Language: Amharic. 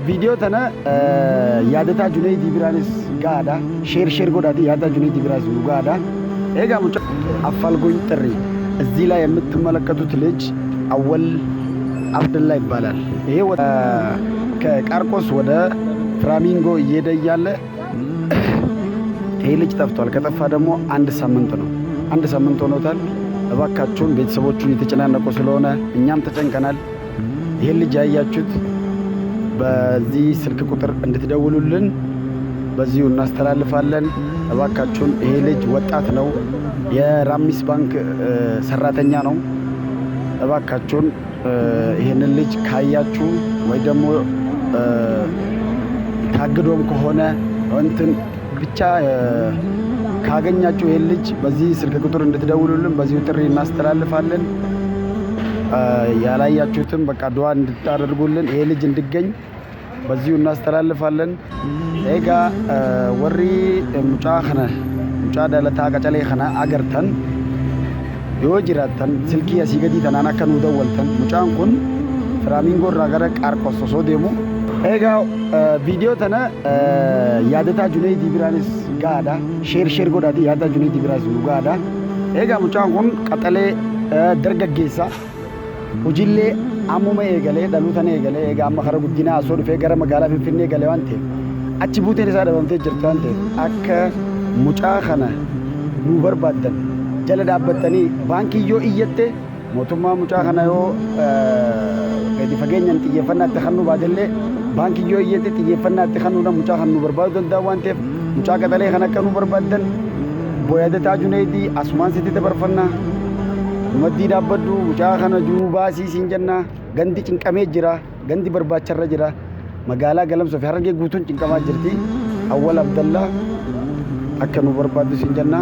فيديو تنا يادتا جنيد برانس قاعدة شير قدادي يادتا جنيد برانس قاعدة إيجا مش أفعل قوين تري الزيلا يمت ملكتو تلج أول عبد الله يبالال إيه و كاركوس ودا فرامينغو يدا ياله ይሄ ልጅ ጠፍቷል። ከጠፋ ደግሞ አንድ ሳምንት ሆኖታል። እባካችሁን ቤተሰቦቹን የተጨናነቁ ስለሆነ እኛም ተጨንቀናል። ይሄ ልጅ ያያችሁት በዚህ ስልክ ቁጥር እንድትደውሉልን በዚሁ እናስተላልፋለን። እባካችሁን ይሄ ልጅ ወጣት ነው፣ የራሚስ ባንክ ሰራተኛ ነው። እባካችሁን ይሄንን ልጅ ካያችሁ ወይ ደግሞ ታግዶም ከሆነ እንትን ብቻ ካገኛችሁ ይሄን ልጅ በዚህ ስልክ ቁጥር እንድትደውሉልን በዚሁ ጥሪ እናስተላልፋለን። ያላያችሁትም በቃ ዱዓ እንድታደርጉልን ይሄ ልጅ እንዲገኝ በዚሁ እናስተላልፋለን። ኤጋ ወሪ ሙጫ ዳለታ ቀጨሌ ኸና አገርተን ዮጅራተን ስልኪ ያሲገዲ ተናናከኑ ደወልተን ሙጫን ኩን ፍራሚንጎ ራገረ ቃርቆስ ሶዴሙ ኤጋ ቪዲዮ ተነ ያደታ ጁኔዲ ብራንስ ጋዳ ሼር ጎዳዲ ያደታ ጁኔዲ ብራንስ ጋዳ ኤጋ ሙጫን ኩን ቀጠሌ ደርገጌሳ ሁጂሌ አሙመ ኤገሌ ዳሉተነ ኤገሌ ኤጋ አመኸረ ጉዲና አሶ ዱፌ ገረ መጋላ ፍንፍኔ ኤገሌ ዋንቴ አቺ ቡቴን ሳ ደበምቴ ጅርቱ ዋንቴ አከ ሙጫ ኸነ ኑ በርባደን ጀለ ዳበተኒ ባንኪዮ እየቴ ሞቱማ ሙጫ ኸነ ዮ ገዲ ፈገኘን ጥየፈና ተኸኑ ባደሌ ባንኪዮ እየቴ ጥየፈና ተኸኑ ና ሙጫ ኸኑ በርባዱ ደንዳ ዋንቴ ሙጫ ቀጠሌ ኸነ ከኑ በርባደን ቦያደታ ጁኔዲ አስማን ሲቲ ተበርፈና መዲ ዳበዱ ሙጫ ኸነ ጁባ ሲሲንጀና ገንዲ ጭንቀሜ ጅራ ገንዲ በርባቸረ ጅራ መጋላ ገለም ሶፊ ሀረርጌ ጉቱን ጭንቀማ ጅርቲ አወል አብደላ አከኑ በርባዱ ሲንጀና